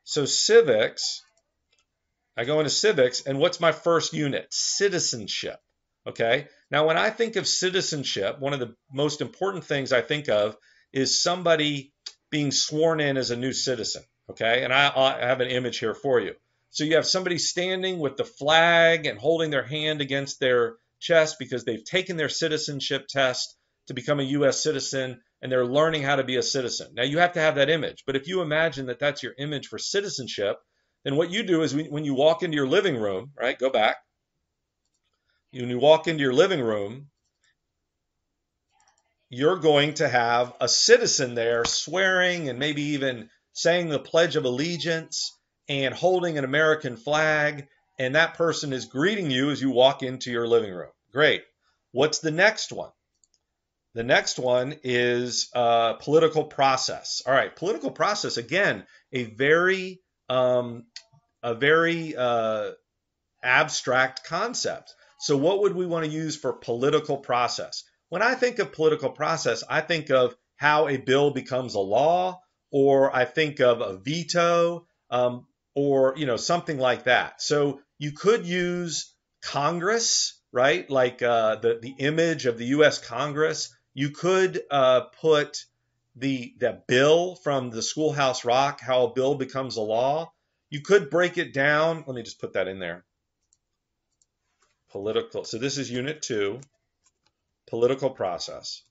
So civics, I go into civics, and what's my first unit? Citizenship. Okay. Now, when I think of citizenship, one of the most important things I think of is somebody being sworn in as a new citizen. Okay. And I have an image here for you. So you have somebody standing with the flag and holding their hand against their chest because they've taken their citizenship test to become a U.S. citizen and they're learning how to be a citizen. Now, you have to have that image. But if you imagine that that's your image for citizenship, then what you do is when you walk into your living room, right? Go back. When you walk into your living room, you're going to have a citizen there swearing and maybe even saying the Pledge of Allegiance and holding an American flag. And that person is greeting you as you walk into your living room. Great. What's the next one? The next one is political process. All right, political process, again, a very abstract concept. So what would we want to use for political process? When I think of political process, I think of how a bill becomes a law, or I think of a veto, or something like that. So you could use Congress, right? Like the image of the U.S. Congress. You could put the bill from the Schoolhouse Rock, how a bill becomes a law. You could break it down. Let me just put that in there. Political. So this is Unit 2, political process.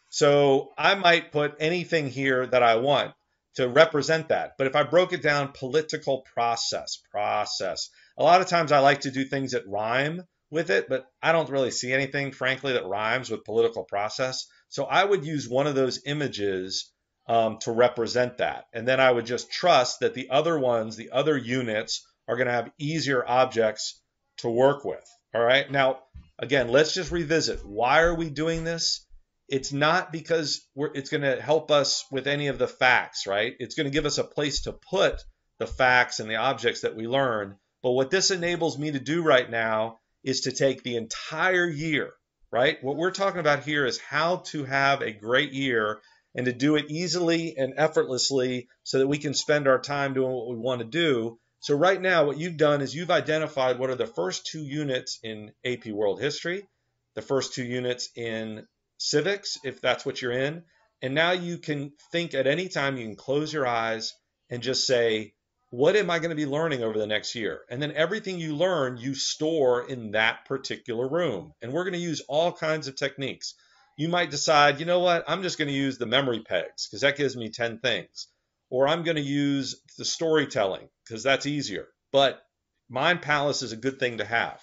So I might put anything here that I want to represent that. But if I broke it down, political process. A lot of times I like to do things that rhyme with it, but I don't really see anything, frankly, that rhymes with political process. So I would use one of those images to represent that. And then I would just trust that the other ones, the other units, are going to have easier objects to work with. All right. Now, again, let's just revisit. Why are we doing this? It's not because it's going to help us with any of the facts, right? It's going to give us a place to put the facts and the objects that we learn. But what this enables me to do right now is to take the entire year, right? What we're talking about here is how to have a great year and to do it easily and effortlessly so that we can spend our time doing what we want to do. So right now, what you've done is you've identified what are the first 2 units in AP World History, the first 2 units in civics, if that's what you're in. And now you can think at any time, you can close your eyes and just say, what am I going to be learning over the next year? And then everything you learn, you store in that particular room. And we're going to use all kinds of techniques. You might decide, you know what, I'm just going to use the memory pegs because that gives me 10 things. Or I'm going to use the storytelling because that's easier. But Mind Palace is a good thing to have.